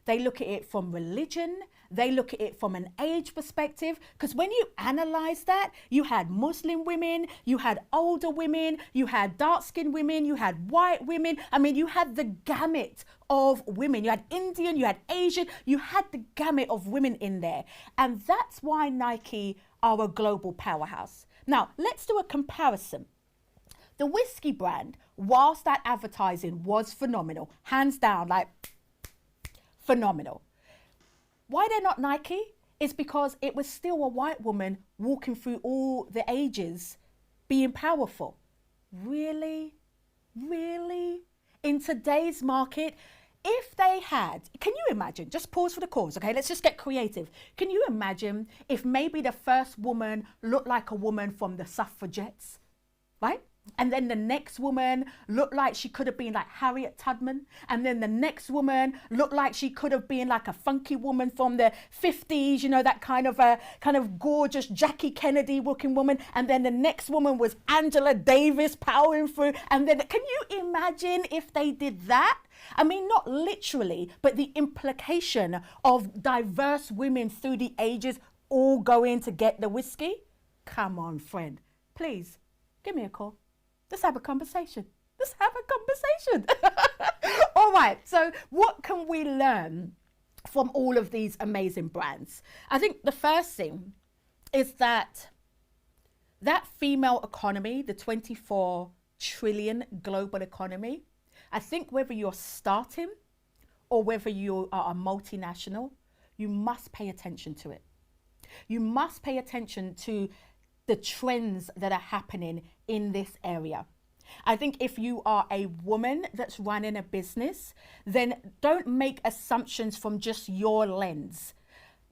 A: They look at it from religion. They look at it from an age perspective. Because when you analyze that, you had Muslim women, you had older women, you had dark-skinned women, you had white women. I mean, you had the gamut of women. You had Indian, you had Asian, you had the gamut of women in there. And that's why Nike are a global powerhouse. Now, let's do a comparison. The whiskey brand, whilst that advertising was phenomenal, hands down, like phenomenal. Why they're not Nike is because it was still a white woman walking through all the ages being powerful. Really? Really? In today's market, if they had, can you imagine, just pause for the cause, okay? Let's just get creative. Can you imagine if maybe the first woman looked like a woman from the suffragettes, right? And then the next woman looked like she could have been like Harriet Tubman. And then the next woman looked like she could have been like a funky woman from the 50s, you know, that kind of gorgeous Jackie Kennedy looking woman. And then the next woman was Angela Davis powering through. And then, can you imagine if they did that? I mean, not literally, but the implication of diverse women through the ages all going to get the whiskey. Come on, friend, please give me a call. Let's have a conversation. Let's have a conversation. All right. So what can we learn from all of these amazing brands? I think the first thing is that female economy, the 24 trillion global economy, I think whether you're starting or whether you are a multinational, you must pay attention to it. You must pay attention to the trends that are happening in this area. I think if you are a woman that's running a business, then don't make assumptions from just your lens.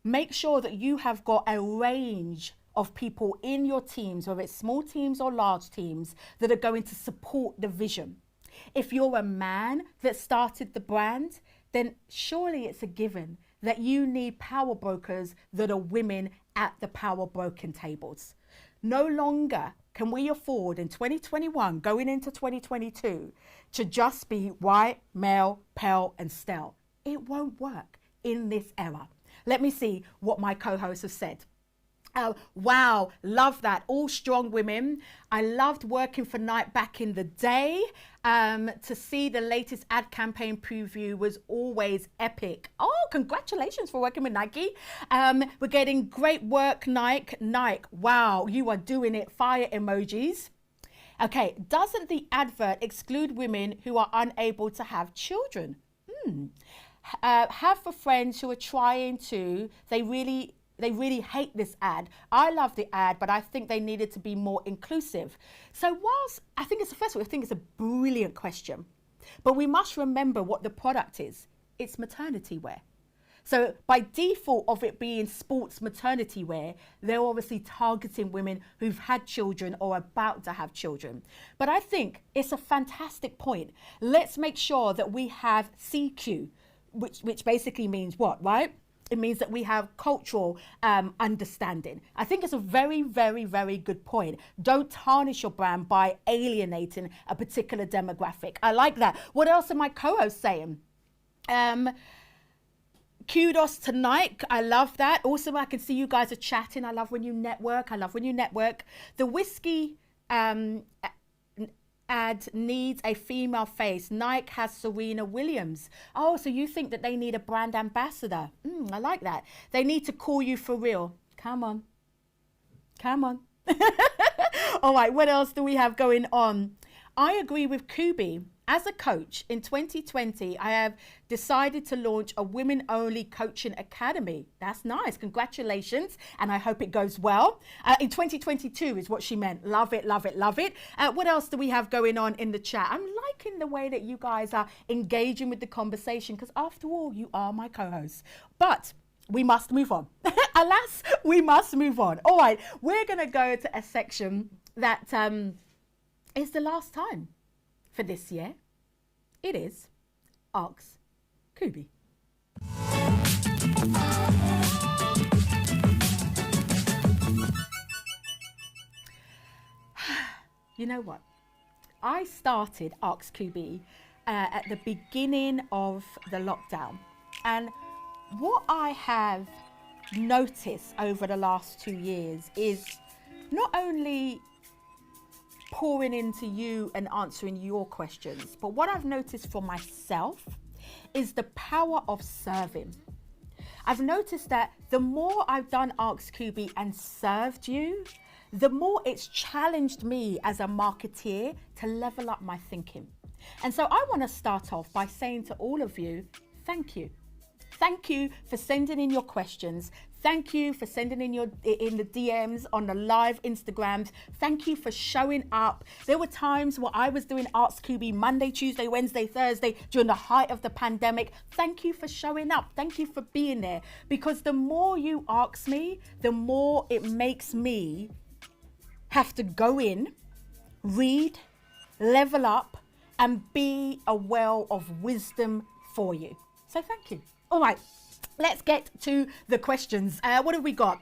A: Make sure that you have got a range of people in your teams, whether it's small teams or large teams, that are going to support the vision. If you're a man that started the brand, then surely it's a given that you need power brokers that are women at the power broking tables. No longer can we afford in 2021, going into 2022, to just be white, male, pale, and stale. It won't work in this era. Let me see what my co-hosts have said. Wow, love that. All strong women. I loved working for Nike back in the day. To see the latest ad campaign preview was always epic. Oh, congratulations for working with Nike. We're getting great work, Nike. Nike, wow, you are doing it. Fire emojis. Okay, doesn't the advert exclude women who are unable to have children? Have for friends who are trying to, they really hate this ad. I love the ad, but I think they needed to be more inclusive. So whilst I think it's a brilliant question, but we must remember what the product is. It's maternity wear. So by default of it being sports maternity wear, they're obviously targeting women who've had children or about to have children. But I think it's a fantastic point. Let's make sure that we have CQ, which basically means what, right? It means that we have cultural understanding. I think it's a very, very, very good point. Don't tarnish your brand by alienating a particular demographic. I like that. What else are my co-hosts saying? Kudos to Nike. I love that. Also, I can see you guys are chatting. I love when you network. The whiskey ad needs a female face. Nike has Serena Williams. Oh, so you think that they need a brand ambassador? I like that. They need to call you for real. Come on. All right, what else do we have going on? I agree with Kubi. As a coach, in 2020, I have decided to launch a women-only coaching academy. That's nice. Congratulations. And I hope it goes well. In 2022 is what she meant. Love it, love it, love it. What else do we have going on in the chat? I'm liking the way that you guys are engaging with the conversation because after all, you are my co-hosts. But we must move on. Alas, we must move on. All right, we're going to go to a section that is the last time for this year. It is Ask Kubi. You know what? I started Ask Kubi at the beginning of the lockdown. And what I have noticed over the last 2 years is not only pouring into you and answering your questions, but what I've noticed for myself is the power of serving. I've noticed that the more I've done Ask Kubi and served you, the more it's challenged me as a marketeer to level up my thinking. And so I want to start off by saying to all of you, thank you. Thank you for sending in your questions. Thank you for sending in the DMs on the live Instagrams. Thank you for showing up. There were times where I was doing Ask Kubi Monday, Tuesday, Wednesday, Thursday during the height of the pandemic. Thank you for showing up. Thank you for being there. Because the more you ask me, the more it makes me have to go in, read, level up, and be a well of wisdom for you. So thank you. All right, let's get to the questions. What have we got?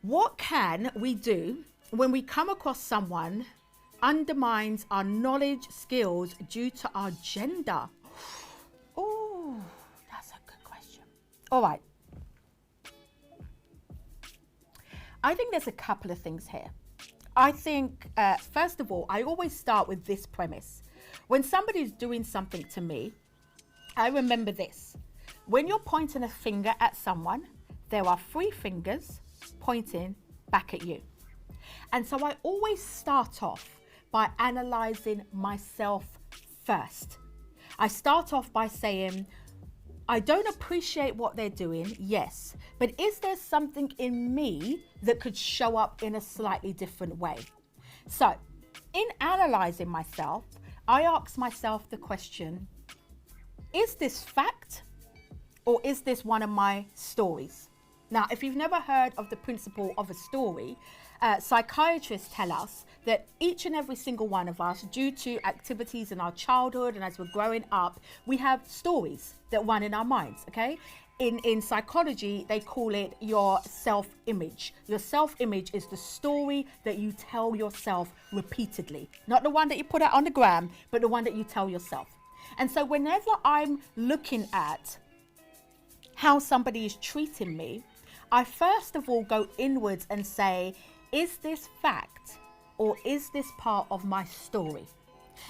A: What can we do when we come across someone undermines our knowledge, skills due to our gender? Oh, that's a good question. All right. I think there's a couple of things here. I think, first of all, I always start with this premise. When somebody's doing something to me, I remember this. When you're pointing a finger at someone, there are 3 fingers pointing back at you. And so I always start off by analyzing myself first. I start off by saying, I don't appreciate what they're doing, yes, but is there something in me that could show up in a slightly different way? So, in analyzing myself, I ask myself the question, is this fact or is this one of my stories? Now, if you've never heard of the principle of a story, psychiatrists tell us that each and every single one of us, due to activities in our childhood and as we're growing up, we have stories that run in our minds, okay? In psychology, they call it your self-image. Your self-image is the story that you tell yourself repeatedly. Not the one that you put out on the gram, but the one that you tell yourself. And so whenever I'm looking at how somebody is treating me, I first of all go inwards and say, is this fact or is this part of my story?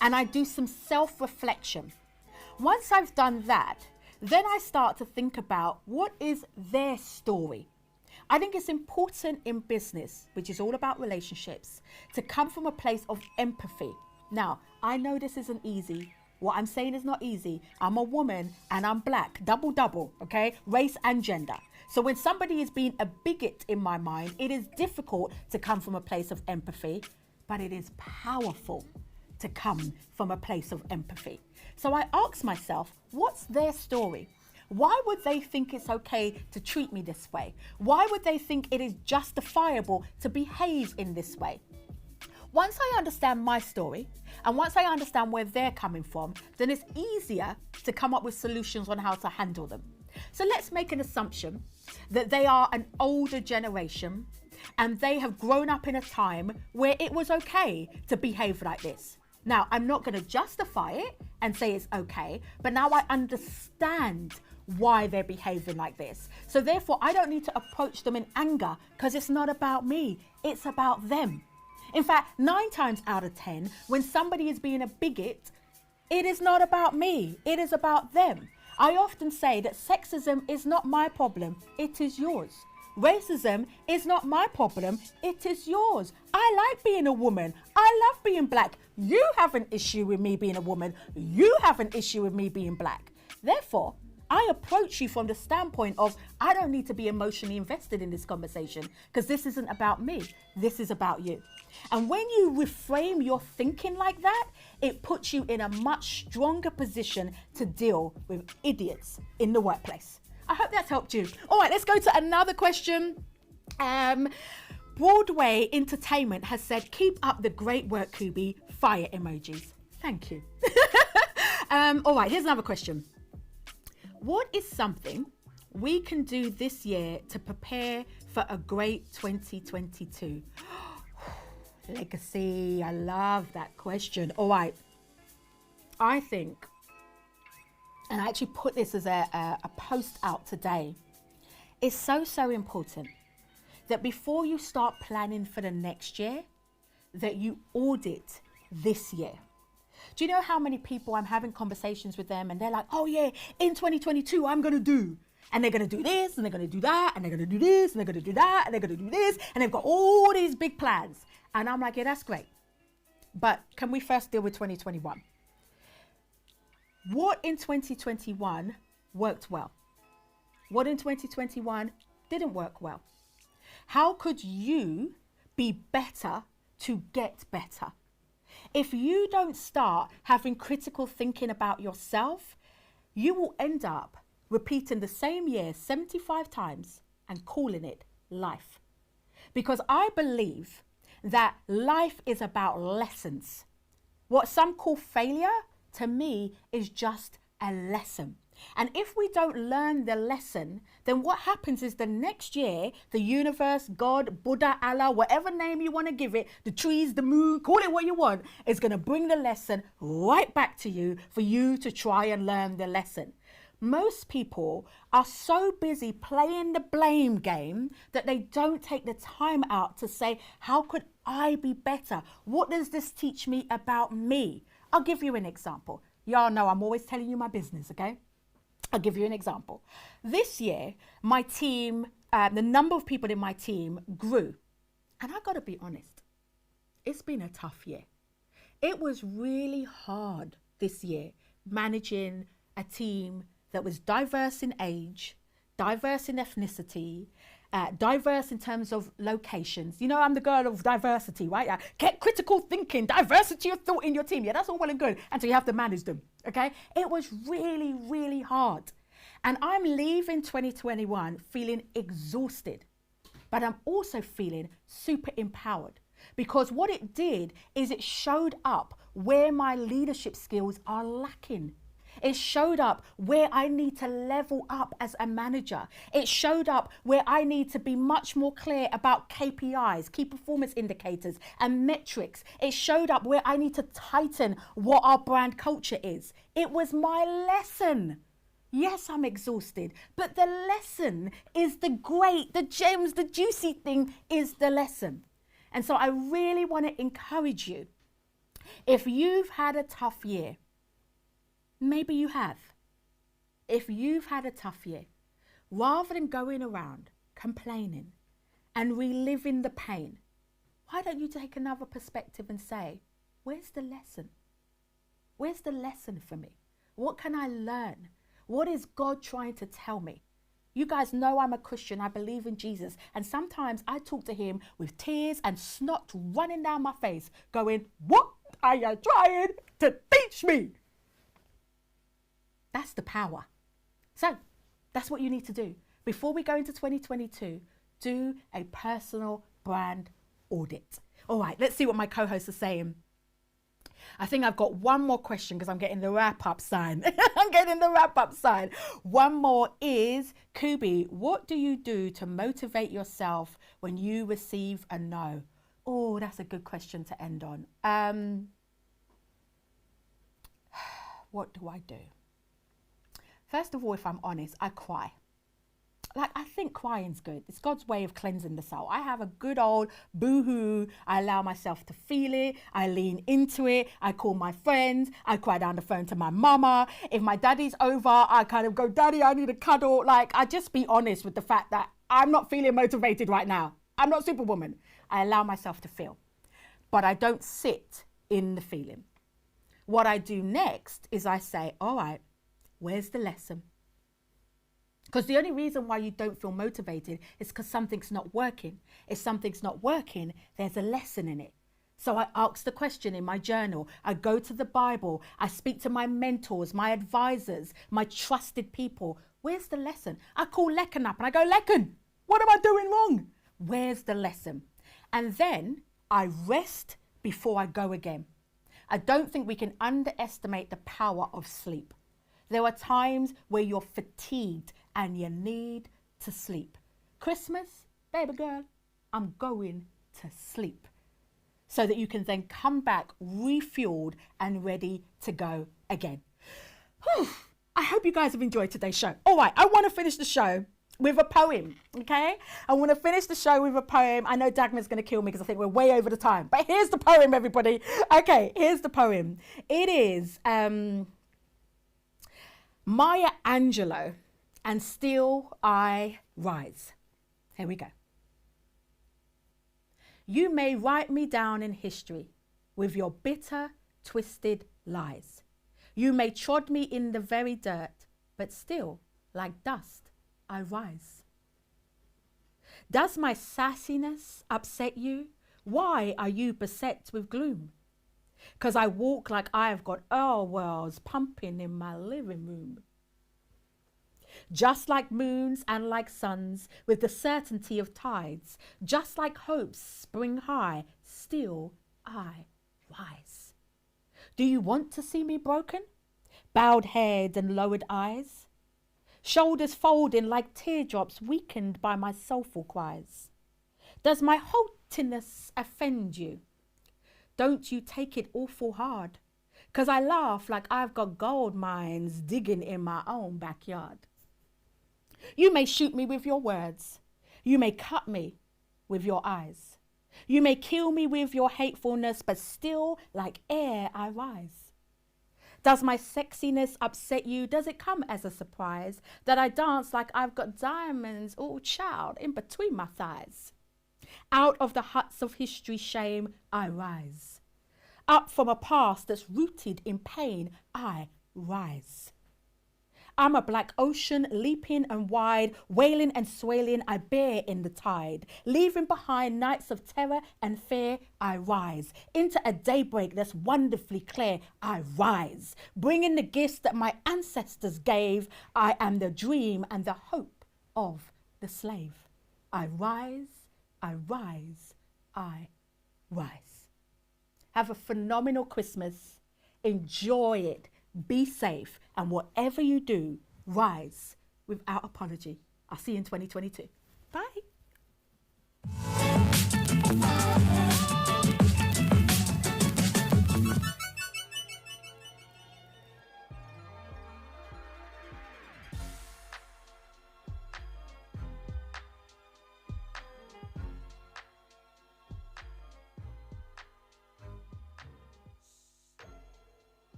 A: And I do some self-reflection. Once I've done that, then I start to think about what is their story. I think it's important in business, which is all about relationships, to come from a place of empathy. Now, I know this isn't easy. What I'm saying is not easy. I'm a woman and I'm black, double, okay? Race and gender. So when somebody is being a bigot in my mind, it is difficult to come from a place of empathy, but it is powerful to come from a place of empathy. So I ask myself, what's their story? Why would they think it's okay to treat me this way? Why would they think it is justifiable to behave in this way? Once I understand my story, and once I understand where they're coming from, then it's easier to come up with solutions on how to handle them. So let's make an assumption that they are an older generation and they have grown up in a time where it was okay to behave like this. Now, I'm not going to justify it and say it's okay, but now I understand why they're behaving like this. So therefore, I don't need to approach them in anger because it's not about me, it's about them. In fact, 9 times out of 10, when somebody is being a bigot, it is not about me, it is about them. I often say that sexism is not my problem, it is yours. Racism is not my problem, it is yours. I like being a woman. I love being black. You have an issue with me being a woman. You have an issue with me being black. Therefore, I approach you from the standpoint of, I don't need to be emotionally invested in this conversation because this isn't about me. This is about you. And when you reframe your thinking like that, it puts you in a much stronger position to deal with idiots in the workplace. I hope that's helped you. All right, let's go to another question. Broadway Entertainment has said, keep up the great work, Kubi. Fire emojis. Thank you. All right, here's another question. What is something we can do this year to prepare for a great 2022? Legacy, I love that question. All right, I think, and I actually put this as a post out today, it's so important that before you start planning for the next year, that you audit this year. Do you know how many people I'm having conversations with them and they're like, oh yeah, in 2022, I'm going to do. And they're going to do this and they're going to do that and they're going to do this and they're going to do that and they're going to do this. And they've got all these big plans. And I'm like, yeah, that's great. But can we first deal with 2021? What in 2021 worked well? What in 2021 didn't work well? How could you be better to get better? If you don't start having critical thinking about yourself, you will end up repeating the same year 75 times and calling it life. Because I believe that life is about lessons. What some call failure, to me, is just a lesson. And if we don't learn the lesson, then what happens is the next year, the universe, God, Buddha, Allah, whatever name you want to give it, the trees, the moon, call it what you want, is going to bring the lesson right back to you for you to try and learn the lesson. Most people are so busy playing the blame game that they don't take the time out to say, how could I be better? What does this teach me about me? I'll give you an example. Y'all know I'm always telling you my business, okay? I'll give you an example. This year, my team, the number of people in my team grew. And I got to be honest, it's been a tough year. It was really hard this year managing a team that was diverse in age, diverse in ethnicity, diverse in terms of locations. You know, I'm the girl of diversity, right? Get critical thinking, diversity of thought in your team. Yeah, that's all well and good until you have to manage them, okay? It was really, really hard. And I'm leaving 2021 feeling exhausted, but I'm also feeling super empowered, because what it did is it showed up where my leadership skills are lacking. It showed up where I need to level up as a manager. It showed up where I need to be much more clear about KPIs, key performance indicators, and metrics. It showed up where I need to tighten what our brand culture is. It was my lesson. Yes, I'm exhausted, but the lesson is the gems, the juicy thing is the lesson. And so I really want to encourage you. If you've had a tough year, maybe you have. If you've had a tough year, rather than going around complaining and reliving the pain, why don't you take another perspective and say, where's the lesson? Where's the lesson for me? What can I learn? What is God trying to tell me? You guys know I'm a Christian. I believe in Jesus. And sometimes I talk to him with tears and snot running down my face, going, what are you trying to teach me? That's the power. So that's what you need to do. Before we go into 2022, do a personal brand audit. All right, let's see what my co-hosts are saying. I think I've got one more question because I'm getting the wrap-up sign. I'm getting the wrap-up sign. One more is, Kubi, what do you do to motivate yourself when you receive a no? Oh, that's a good question to end on. What do I do? First of all, if I'm honest, I cry. Like, I think crying's good. It's God's way of cleansing the soul. I have a good old boo-hoo. I allow myself to feel it. I lean into it. I call my friends. I cry down the phone to my mama. If my daddy's over, I kind of go, Daddy, I need a cuddle. Like, I just be honest with the fact that I'm not feeling motivated right now. I'm not Superwoman. I allow myself to feel. But I don't sit in the feeling. What I do next is I say, all right, where's the lesson? Because the only reason why you don't feel motivated is because something's not working. If something's not working, there's a lesson in it. So I ask the question in my journal. I go to the Bible. I speak to my mentors, my advisors, my trusted people. Where's the lesson? I call Lecken up and I go, Lecken, what am I doing wrong? Where's the lesson? And then I rest before I go again. I don't think we can underestimate the power of sleep. There are times where you're fatigued and you need to sleep. Christmas, baby girl, I'm going to sleep. So that you can then come back refueled and ready to go again. Whew. I hope you guys have enjoyed today's show. All right, I want to finish the show with a poem, okay? I want to finish the show with a poem. I know Dagmar's going to kill me because I think we're way over the time. But here's the poem, everybody. Okay, here's the poem. It is Maya Angelou, and Still I Rise. Here we go. You may write me down in history with your bitter, twisted lies. You may trod me in the very dirt, but still, like dust, I rise. Does my sassiness upset you? Why are you beset with gloom? 'Cause I walk like I've got oil wells pumping in my living room. Just like moons and like suns, with the certainty of tides, just like hopes spring high, still I rise. Do you want to see me broken? Bowed head and lowered eyes? Shoulders folding like teardrops weakened by my soulful cries? Does my haughtiness offend you? Don't you take it awful hard, 'cause I laugh like I've got gold mines digging in my own backyard. You may shoot me with your words. You may cut me with your eyes. You may kill me with your hatefulness, but still like air I rise. Does my sexiness upset you? Does it come as a surprise that I dance like I've got diamonds, oh child, in between my thighs? Out of the huts of history's shame I rise. Up from a past that's rooted in pain I rise. I'm a black ocean, leaping and wide, wailing and swailing I bear in the tide. Leaving behind nights of terror and fear, I rise. Into a daybreak that's wonderfully clear, I rise. Bringing the gifts that my ancestors gave, I am the dream and the hope of the slave. I rise, I rise, I rise. Have a phenomenal Christmas. Enjoy it. Be safe, and whatever you do, rise without apology. I'll see you in 2022. Bye.